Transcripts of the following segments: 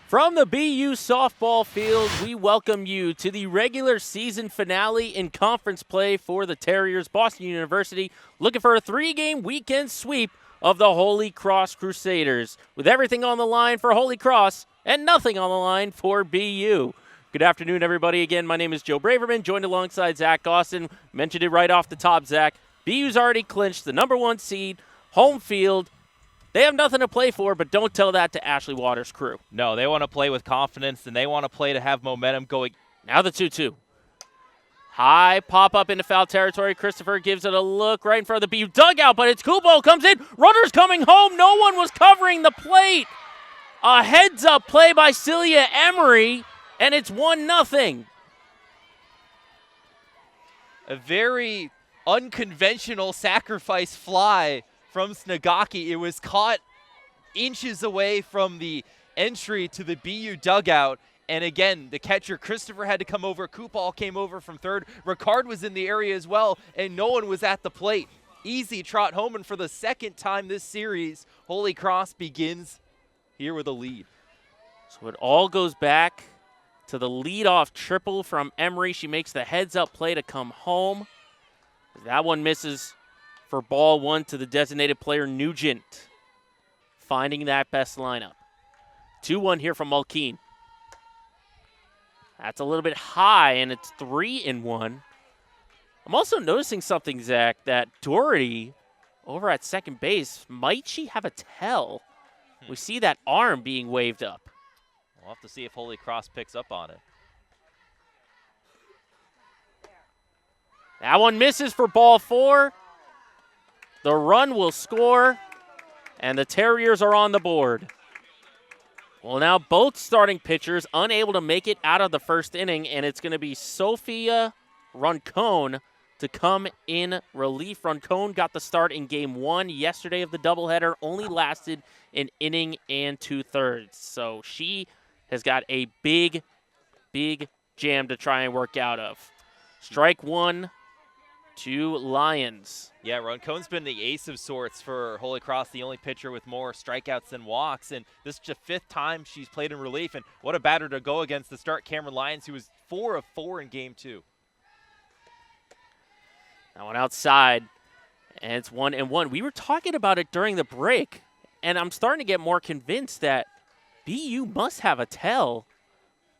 From the BU softball field, we welcome you to the regular season finale in conference play for the Terriers. Boston University looking for a 3-game weekend sweep of the Holy Cross Crusaders, with everything on the line for Holy Cross and nothing on the line for BU. Good afternoon, everybody. Again, my name is Joe Braverman, joined alongside Zach Austin. Mentioned it right off the top, Zach. BU's already clinched the #1 seed, home field. They have nothing to play for, but don't tell that to Ashley Waters' crew. No, they want to play with confidence, and they want to play to have momentum going. Now the 2-2. High pop-up into foul territory. Christopher gives it a look right in front of the BU dugout, but it's Kubo comes in. Runner's coming home. No one was covering the plate. A heads-up play by Celia Emery, and it's 1-0. A very unconventional sacrifice fly from Snagaki. It was caught inches away from the entry to the BU dugout. And again, the catcher, Christopher, had to come over. Kupal came over from third. Ricard was in the area as well, and no one was at the plate. Easy trot home, and for the second time this series, Holy Cross begins here with a lead. So it all goes back to the leadoff triple from Emery. She makes the heads-up play to come home. That one misses for ball one to the designated player, Nugent, finding that best lineup. 2-1 here from Mulkeen. That's a little bit high, and it's 3-1. I'm also noticing something, Zach, that Doherty over at second base, might she have a tell? We see that arm being waved up. We'll have to see if Holy Cross picks up on it. That one misses for ball four. The run will score, and the Terriers are on the board. Well, now both starting pitchers unable to make it out of the first inning, and it's going to be Sophia Roncone to come in relief. Roncone got the start in game one yesterday of the doubleheader, only lasted an inning and 2/3. So she has got a big, big jam to try and work out of. Strike one to Lions. Yeah, Roncone's been the ace of sorts for Holy Cross, the only pitcher with more strikeouts than walks. And this is the 5th time she's played in relief. And what a batter to go against the start Cameron Lyons, who was 4 of 4 in game 2. That one outside, and it's 1-1. We were talking about it during the break, and I'm starting to get more convinced that BU must have a tell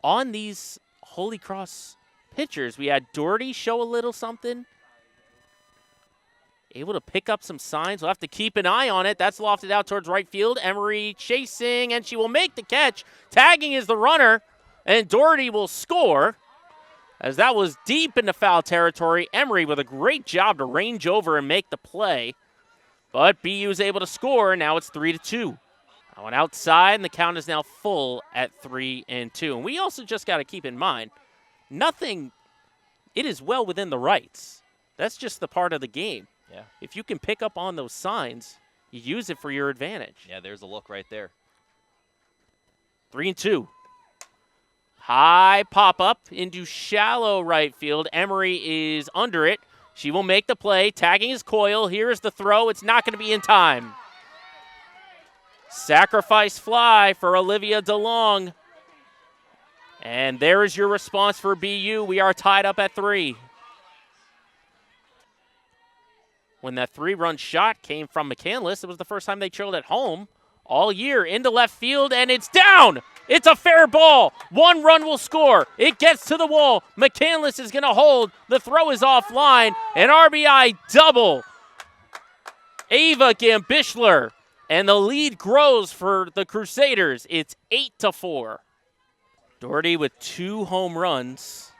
on these Holy Cross pitchers. We had Doherty show a little something. Able to pick up some signs. We'll have to keep an eye on it. That's lofted out towards right field. Emery chasing, and she will make the catch. Tagging is the runner, and Doherty will score. As that was deep into foul territory. Emery with a great job to range over and make the play. But BU is able to score. Now it's 3-2. That one outside, and the count is now full at 3-2. And we also just got to keep in mind, it is well within the rights. That's just the part of the game. Yeah. If you can pick up on those signs, you use it for your advantage. Yeah, there's a look right there. 3-2. High pop-up into shallow right field. Emery is under it. She will make the play. Tagging is Coyle. Here's the throw. It's not going to be in time. Sacrifice fly for Olivia DeLong. And there is your response for BU. We are tied up at 3. When that 3-run shot came from McCandless, it was the first time they trailed at home all year into left field, and it's down. It's a fair ball. 1 run will score. It gets to the wall. McCandless is going to hold. The throw is offline. An RBI double. Ava Gambischler. And the lead grows for the Crusaders. It's 8-4. Doherty with 2 home runs.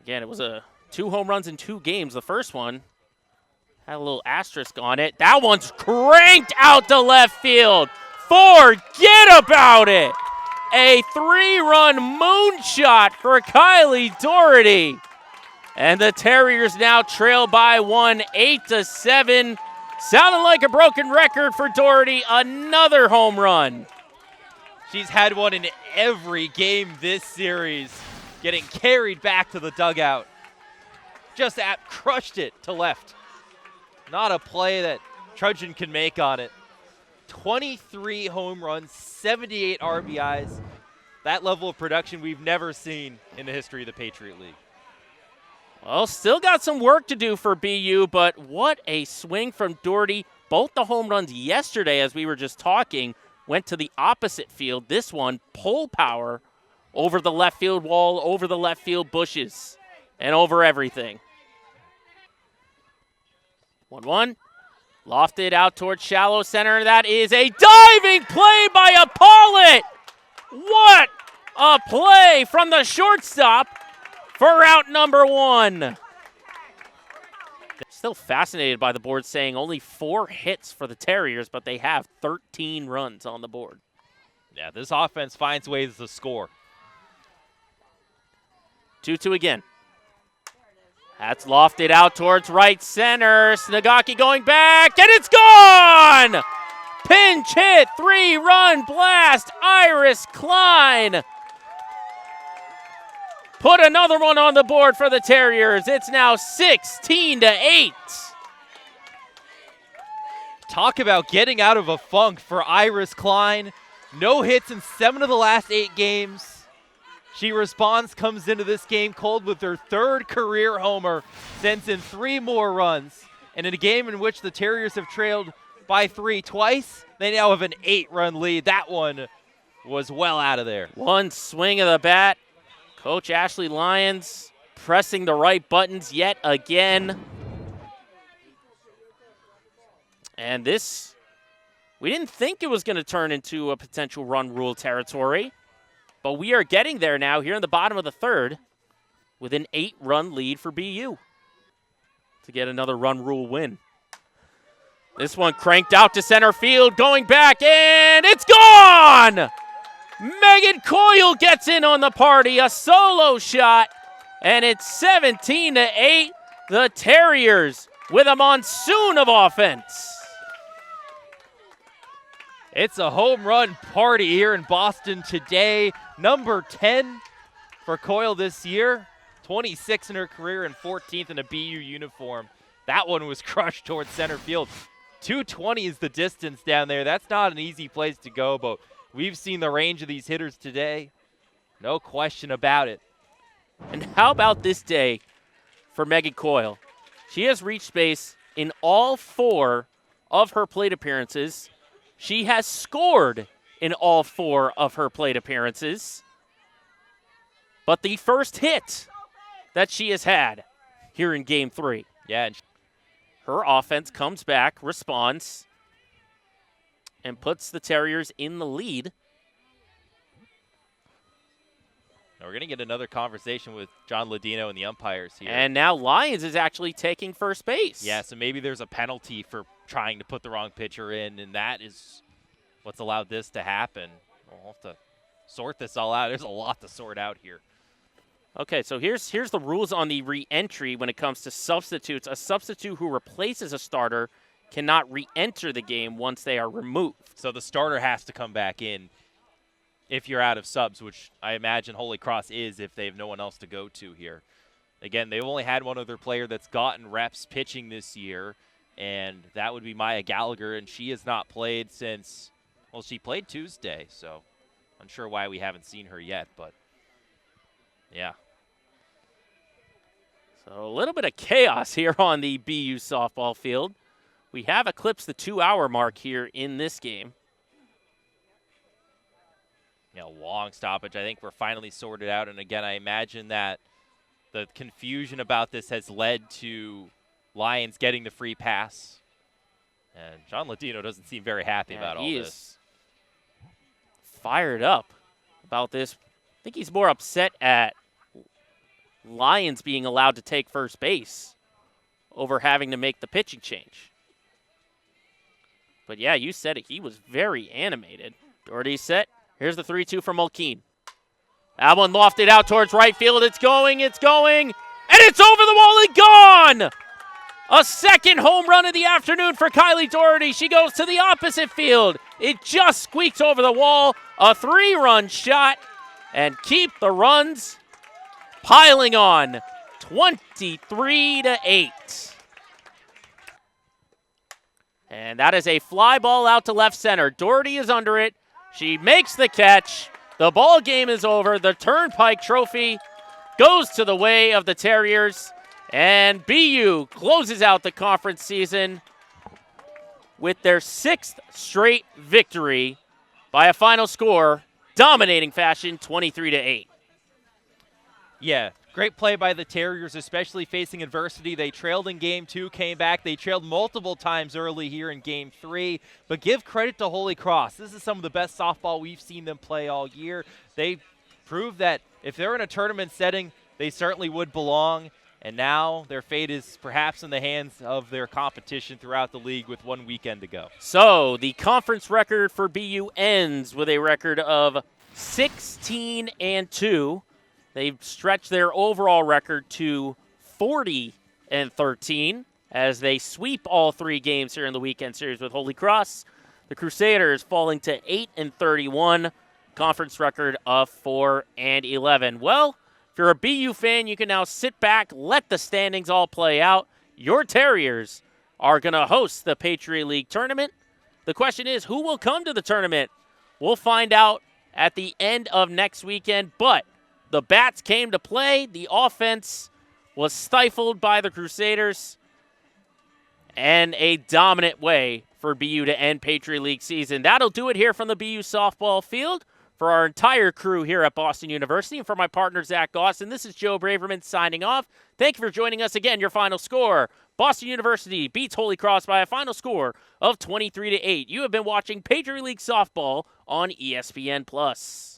Again, it was 2 home runs in 2 games. The first one had a little asterisk on it. That one's cranked out to left field. Forget about it. A 3-run moonshot for Kylie Doherty. And the Terriers now trail by 1, 8-7. Sounding like a broken record for Doherty. Another home run. She's had one in every game this series, getting carried back to the dugout. Just crushed it to left. Not a play that Trudgeon can make on it. 23 home runs, 78 RBIs. That level of production we've never seen in the history of the Patriot League. Well, still got some work to do for BU, but what a swing from Doherty. Both the home runs yesterday, as we were just talking, went to the opposite field. This one, pole power over the left field wall, over the left field bushes, and over everything. 1-1. Lofted out towards shallow center. That is a diving play by a Pollitt. What a play from the shortstop for out number 1. Still fascinated by the board saying only 4 hits for the Terriers, but they have 13 runs on the board. Yeah, this offense finds ways to score. 2-2 again. That's lofted out towards right center. Snagaki going back, and it's gone! Pinch hit, 3-run blast, Iris Klein. Put another one on the board for the Terriers. It's now 16-8. Talk about getting out of a funk for Iris Klein. No hits in 7 of the last 8 games. She responds, comes into this game cold with her 3rd career homer, sends in 3 more runs. And in a game in which the Terriers have trailed by 3 twice, they now have an 8-run lead. That one was well out of there. One swing of the bat. Coach Ashley Lyons pressing the right buttons yet again. And this, we didn't think it was going to turn into a potential run rule territory. But we are getting there now here in the bottom of the 3rd with an 8-run lead for BU to get another run rule win. This one cranked out to center field, going back, and it's gone! Megan Coyle gets in on the party, a solo shot, and it's 17-8. The Terriers with a monsoon of offense. It's a home run party here in Boston today. Number 10 for Coyle this year. 26 in her career and 14th in a BU uniform. That one was crushed towards center field. 220 is the distance down there. That's not an easy place to go, but we've seen the range of these hitters today. No question about it. And how about this day for Megan Coyle? She has reached base in all 4 of her plate appearances. She has scored in all 4 of her plate appearances. But the first hit that she has had here in Game 3. Yeah. Her offense comes back, responds, and puts the Terriers in the lead. Now we're going to get another conversation with John Ladino and the umpires here. And now Lyons is actually taking first base. Yeah, so maybe there's a penalty for trying to put the wrong pitcher in, and that is what's allowed this to happen. We'll have to sort this all out. There's a lot to sort out here. Okay, so here's the rules on the re-entry when it comes to substitutes. A substitute who replaces a starter cannot re-enter the game once they are removed. So the starter has to come back in if you're out of subs, which I imagine Holy Cross is if they have no one else to go to here. Again, they've only had one other player that's gotten reps pitching this year, and that would be Maya Gallagher, and she has not played since, well, she played Tuesday, so unsure why we haven't seen her yet, but yeah. So a little bit of chaos here on the BU softball field. We have eclipsed the 2-hour mark here in this game. Long stoppage. I think we're finally sorted out, and again, I imagine that the confusion about this has led to Lions getting the free pass. And John Ladino doesn't seem very happy about all this. He is fired up about this. I think he's more upset at Lions being allowed to take first base over having to make the pitching change. But yeah, you said it. He was very animated. Doherty set. Here's the 3-2 from Mulkeen. That one lofted out towards right field. It's going, and it's over the wall and gone! A second home run of the afternoon for Kylie Doherty. She goes to the opposite field. It just squeaks over the wall. A 3-run shot, and keep the runs piling on. 23-8. And And that is a fly ball out to left center. Doherty is under it. She makes the catch. The ball game is over. The Turnpike Trophy goes to the way of the Terriers. And BU closes out the conference season with their 6th straight victory by a final score, dominating fashion, 23-8. Yeah, great play by the Terriers, especially facing adversity. They trailed in Game 2, came back. They trailed multiple times early here in Game 3. But give credit to Holy Cross. This is some of the best softball we've seen them play all year. They proved that if they're in a tournament setting, they certainly would belong. And now their fate is perhaps in the hands of their competition throughout the league with 1 weekend to go. So the conference record for BU ends with a record of 16-2. They've stretched their overall record to 40-13 as they sweep all 3 games here in the weekend series with Holy Cross. The Crusaders falling to 8-31, conference record of 4-11. Well, if you're a BU fan, you can now sit back, let the standings all play out. Your Terriers are going to host the Patriot League tournament. The question is, who will come to the tournament? We'll find out at the end of next weekend, but the bats came to play. The offense was stifled by the Crusaders, and a dominant way for BU to end Patriot League season. That'll do it here from the BU softball field. For our entire crew here at Boston University, and for my partner, Zach Gosson, this is Joe Braverman signing off. Thank you for joining us again. Your final score, Boston University beats Holy Cross by a final score of 23-8. You have been watching Patriot League Softball on ESPN+.